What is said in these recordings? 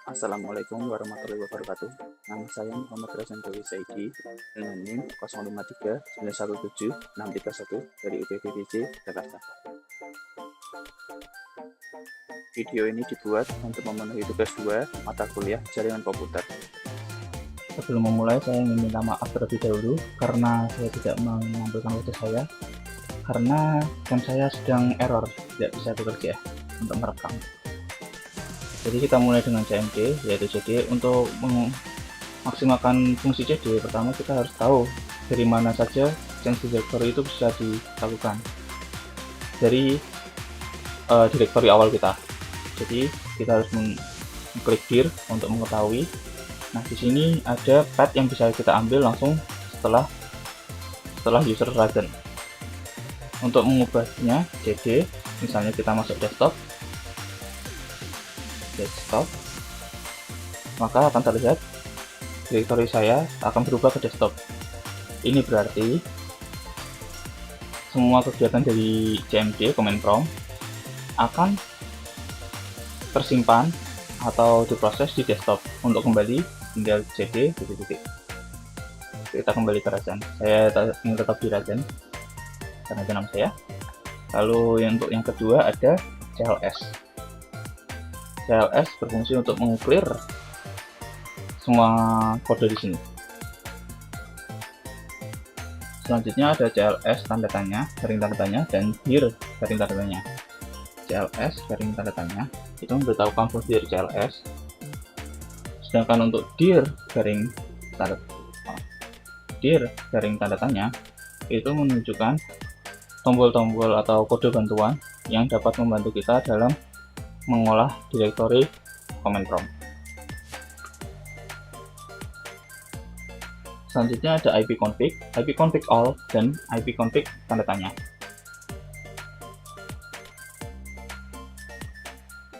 Assalamualaikum warahmatullahi wabarakatuh. Nama saya Muhammad Razan Dewi Saidi dengan NIM 0539176331 dari UPPBC Jakarta. Video ini dibuat untuk memenuhi tugas 2 mata kuliah jaringan komputer. Sebelum memulai, saya ingin minta maaf terlebih dahulu karena saya tidak mengampilkan wajah saya karena jam saya sedang error, tidak bisa bekerja untuk merekam. Jadi kita mulai dengan CMD, yaitu CD. Untuk memaksimalkan fungsi CD, pertama kita harus tahu dari mana saja change directory itu bisa dilakukan dari directory awal kita. Jadi kita harus mengklik dir untuk mengetahui. Nah, di sini ada path yang bisa kita ambil langsung setelah user Razan. Untuk mengubahnya, CD, misalnya kita masuk desktop, maka akan terlihat directory saya akan berubah ke desktop. Ini berarti semua kegiatan dari CMD command prompt akan tersimpan atau diproses di desktop. Untuk kembali tinggal CD titik-titik. Kita kembali ke Razan. Saya ingin tetap di Razan karena itu nama saya. Lalu untuk yang kedua ada CLS. CLS berfungsi untuk mengclear semua kode di sini. Selanjutnya ada CLS tanda tanya, garing tanda tanya, dan dir garing tanda tanya. CLS garing tanda tanya itu memberitahukan fungsi dari CLS. Sedangkan untuk dir garing tanda tanya itu menunjukkan tombol-tombol atau kode bantuan yang dapat membantu kita dalam mengolah directory command prompt. Selanjutnya ada ipconfig all, dan ipconfig tanda tanya.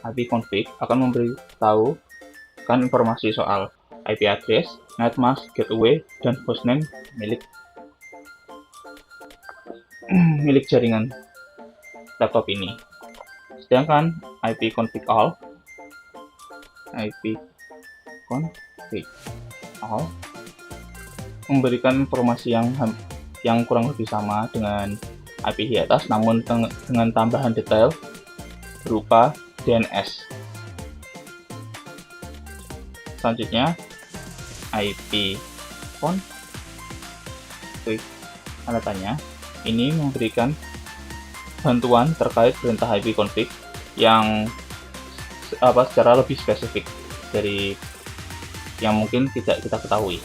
ipconfig akan memberitahu informasi soal IP address, netmask, gateway, dan hostname milik jaringan laptop ini. Sedangkan ipconfig all memberikan informasi yang kurang lebih sama dengan IP di atas, namun dengan tambahan detail berupa DNS. Selanjutnya ipconfig tanda tanya ini memberikan bantuan terkait perintah ipconfig yang secara lebih spesifik dari yang mungkin tidak kita ketahui.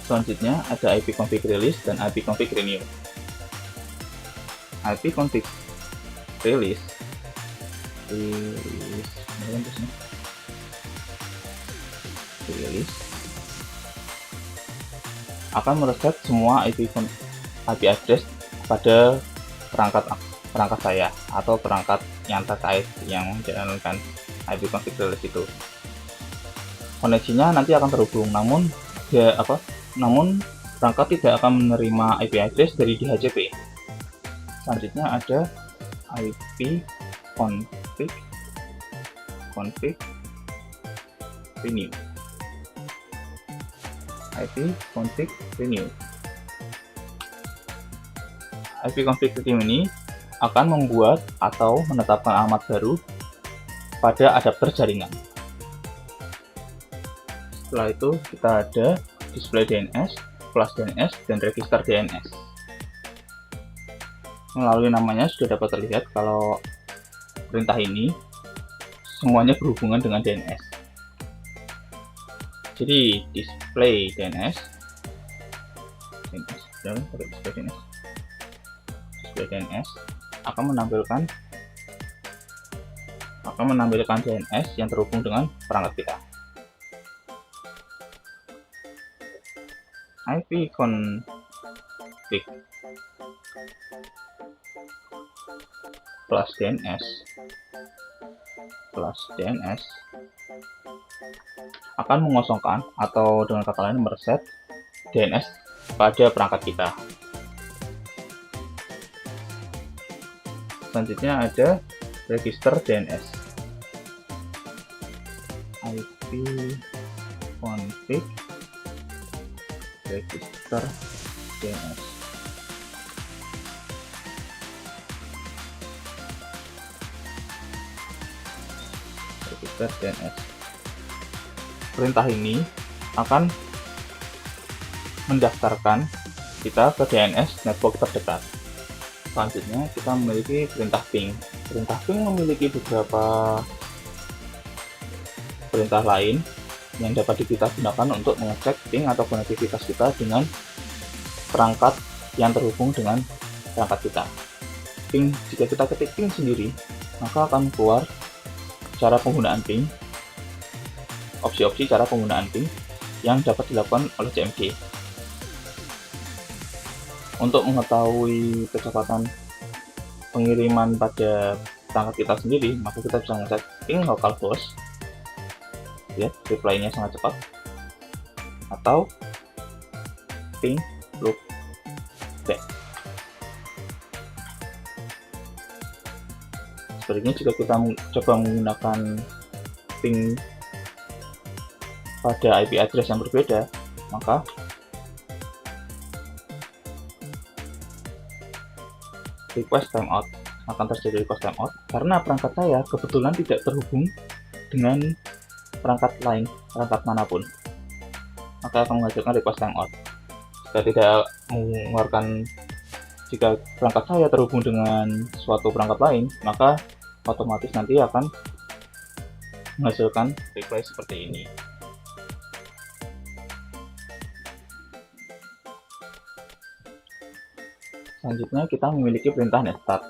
Selanjutnya ada ipconfig release dan ipconfig renew. ipconfig release akan mereset semua IP address pada perangkat saya atau perangkat yang terkait yang menjalankan ipconfig release itu. Koneksinya nanti akan terhubung, namun perangkat tidak akan menerima IP address dari DHCP. Selanjutnya ada ipconfig renew. ipconfig renew ini akan membuat atau menetapkan alamat baru pada adapter jaringan. Setelah itu kita ada display DNS, flash DNS, dan register DNS. Melalui namanya sudah dapat terlihat kalau perintah ini semuanya berhubungan dengan DNS. Jadi display DNS akan menampilkan DNS yang terhubung dengan perangkat kita. ipconfig plus DNS akan mengosongkan atau dengan kata lain mereset DNS pada perangkat kita. Selanjutnya ada register DNS. config register DNS. Register DNS. Perintah ini akan mendaftarkan kita ke DNS network terdekat. Selanjutnya kita memiliki perintah ping. Perintah ping memiliki beberapa perintah lain yang dapat kita gunakan untuk mengecek ping atau konektivitas kita dengan perangkat yang terhubung dengan perangkat kita. Ping, jika kita ketik ping sendiri, maka akan keluar cara penggunaan ping, opsi-opsi cara penggunaan ping yang dapat dilakukan oleh CMG. Untuk mengetahui kecepatan pengiriman pada perangkat kita sendiri, maka kita bisa mengecek ping localhost, ya, reply-nya sangat cepat, atau ping loopback. Sebaliknya, jika kita coba menggunakan ping pada IP address yang berbeda, maka request timeout akan terjadi request timeout karena perangkat saya kebetulan tidak terhubung dengan perangkat lain, perangkat manapun, maka akan menghasilkan request timeout. Jika tidak mengeluarkan, jika perangkat saya terhubung dengan suatu perangkat lain, maka otomatis nanti akan menghasilkan reply seperti ini. Selanjutnya kita memiliki perintah netstart.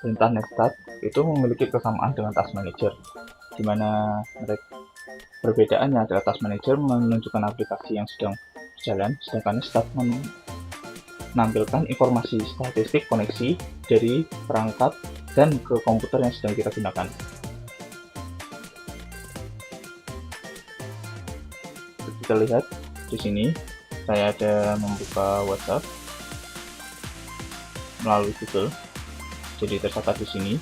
Perintah netstart itu memiliki kesamaan dengan task manager, di mana perbedaannya adalah task manager menunjukkan aplikasi yang sedang berjalan, sedangkan start menampilkan informasi statistik koneksi dari perangkat dan ke komputer yang sedang kita gunakan. Kita lihat di sini, saya ada membuka WhatsApp melalui Google, jadi tercatat di sini.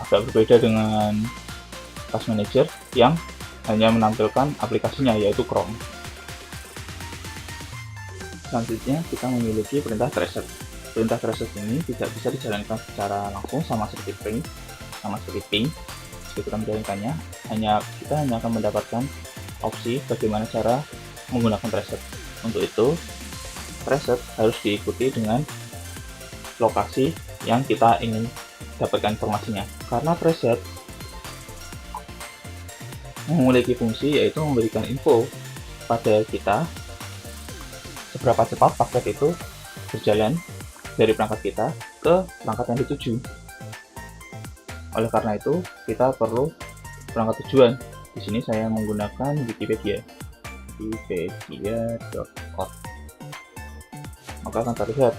Agak berbeda dengan Task Manager yang hanya menampilkan aplikasinya, yaitu Chrome. Selanjutnya kita memiliki perintah tracer. Perintah tracer ini tidak bisa dijalankan secara langsung sama seperti ping. Jika kita menjalankannya, kita hanya akan mendapatkan opsi bagaimana cara menggunakan tracer. Untuk itu, tracer harus diikuti dengan lokasi yang kita ingin dapatkan informasinya. Karena tracer memiliki fungsi yaitu memberikan info pada kita seberapa cepat paket itu berjalan dari perangkat kita ke perangkat yang dituju. Oleh karena itu, kita perlu perangkat tujuan. Di sini saya menggunakan wikipedia.org. Maka akan terlihat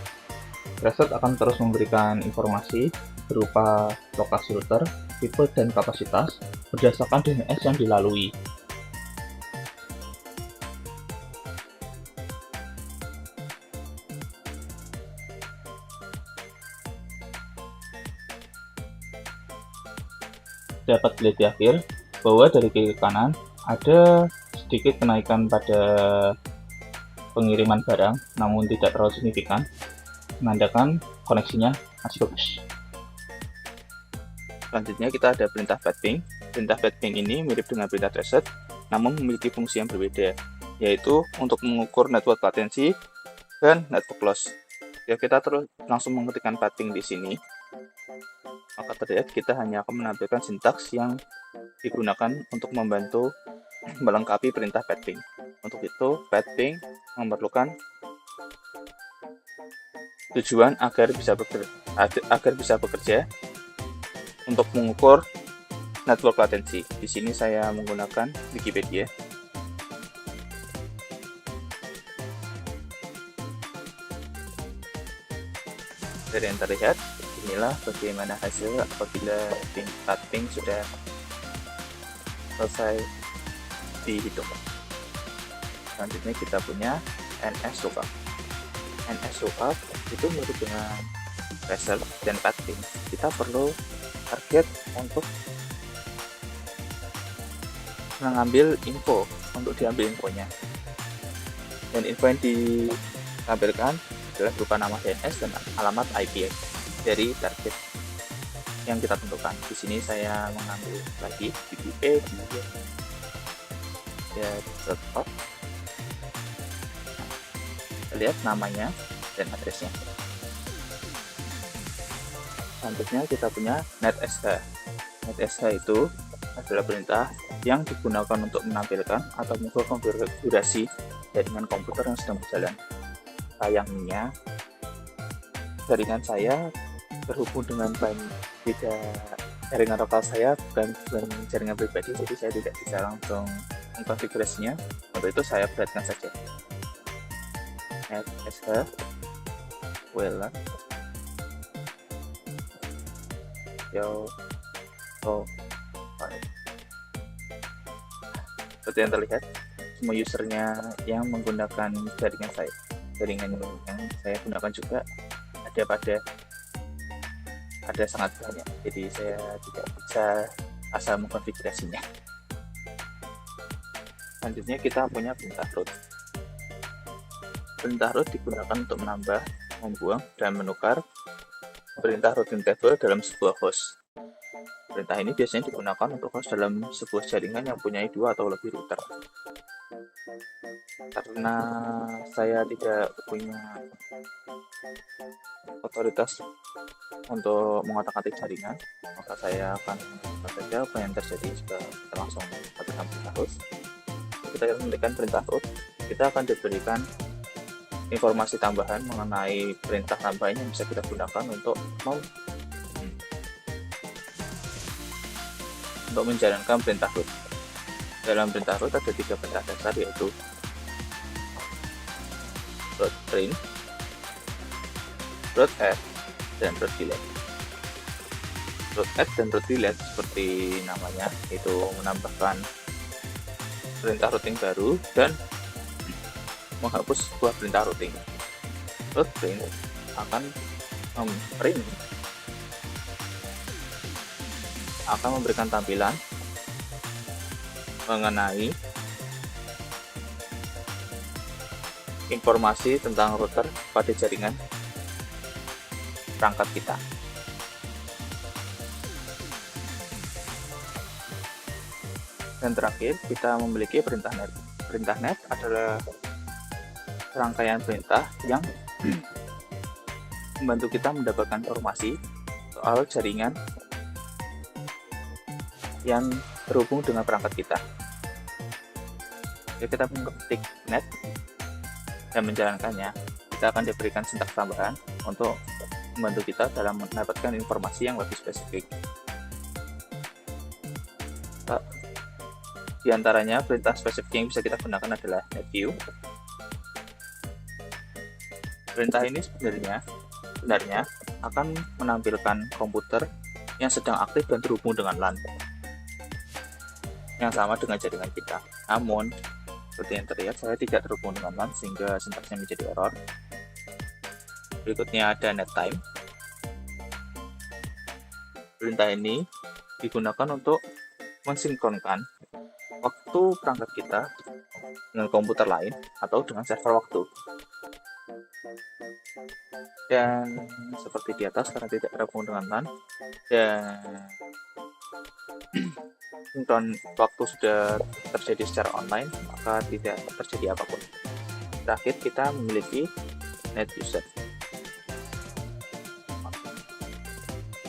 tracer akan terus memberikan informasi berupa lokasi router, tipe dan kapasitas berdasarkan DNS yang dilalui. Dapat dilihat di akhir bahwa dari kiri ke kanan ada sedikit kenaikan pada pengiriman barang, namun tidak terlalu signifikan, menandakan koneksinya masih bagus. Selanjutnya kita ada perintah fetping. Perintah fetping ini mirip dengan perintah tracer, namun memiliki fungsi yang berbeda, yaitu untuk mengukur network latency dan network loss. Jika kita terus langsung mengetikkan fetping di sini, maka terlihat kita hanya akan menampilkan sintaks yang digunakan untuk membantu melengkapi perintah fetping. Untuk itu, fetping memerlukan tujuan agar bisa bekerja untuk mengukur network latency. Di sini saya menggunakan Wikipedia. Dari yang terlihat, inilah bagaimana hasil apabila fetping sudah selesai dihitung. Selanjutnya kita punya NS lookup. NS lookup itu mirip dengan tracer dan fetping. Kita perlu target untuk mengambil info, untuk diambil infonya. Dan info yang ditampilkan adalah berupa nama DNS dan alamat IP dari target yang kita tentukan. Di sini saya mengambil lagi VPP ya desktop. Lihat namanya dan addressnya. Selanjutnya kita punya netsh. Netsh itu adalah perintah yang digunakan untuk menampilkan atau mengkonfigurasi jaringan komputer yang sedang berjalan. Sayangnya jaringan saya terhubung dengan jaringan lokal saya, bukan jaringan pribadi, jadi saya tidak bisa langsung mengkonfigurasinya. Untuk itu saya perhatikan saja netsh WLAN seperti yang terlihat, semua usernya yang menggunakan jaringan yang saya gunakan juga ada sangat banyak, jadi saya tidak bisa asal mengkonfigurasinya. Selanjutnya kita punya perintah root. Perintah root digunakan untuk menambah, membuang, dan menukar perintah routing table dalam sebuah host. Perintah ini biasanya digunakan untuk host dalam sebuah jaringan yang punya 2 atau lebih router. Karena saya tidak punya otoritas untuk mengotak-atik jaringan, maka saya akan mengatakan saja apa yang terjadi jika kita langsung mengatakan perintah host. Kita akan memberikan perintah root, kita akan diberikan informasi tambahan mengenai perintah tambahan yang bisa kita gunakan untuk menjalankan perintah root. Dalam perintah root ada 3 perintah dasar, yaitu root print, root add, dan root delete. Root add dan root delete seperti namanya, itu menambahkan perintah routing baru dan menghapus sebuah perintah routing. Root print akan memberikan tampilan mengenai informasi tentang router pada jaringan perangkat kita. Dan terakhir, kita memiliki perintah net. Perintah net adalah rangkaian perintah yang membantu kita mendapatkan informasi soal jaringan yang terhubung dengan perangkat kita. Jika kita mengetik net dan menjalankannya, kita akan diberikan sintaks tambahan untuk membantu kita dalam mendapatkan informasi yang lebih spesifik. Di antaranya, perintah spesifik yang bisa kita gunakan adalah netview. Perintah ini sebenarnya akan menampilkan komputer yang sedang aktif dan terhubung dengan LAN yang sama dengan jaringan kita. Namun, seperti yang terlihat, saya tidak terhubung dengan LAN sehingga sintaksnya menjadi error. Berikutnya ada nettime. Perintah ini digunakan untuk mensinkronkan waktu perangkat kita dengan komputer lain atau dengan server waktu. Dan seperti di atas, karena tidak terhubung dengan LAN dan sinkron waktu sudah terjadi secara online, maka tidak terjadi apapun. Terakhir, kita memiliki net user.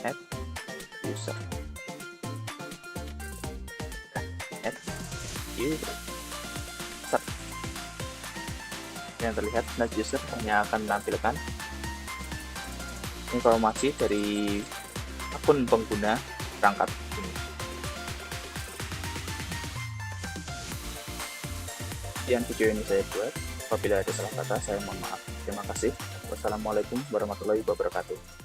Net user. Net user. Yang terlihat, net user hanya akan menampilkan informasi dari akun pengguna perangkat ini. Sekian video ini saya buat. Apabila ada salah kata, saya mohon maaf. Terima kasih. Wassalamualaikum warahmatullahi wabarakatuh.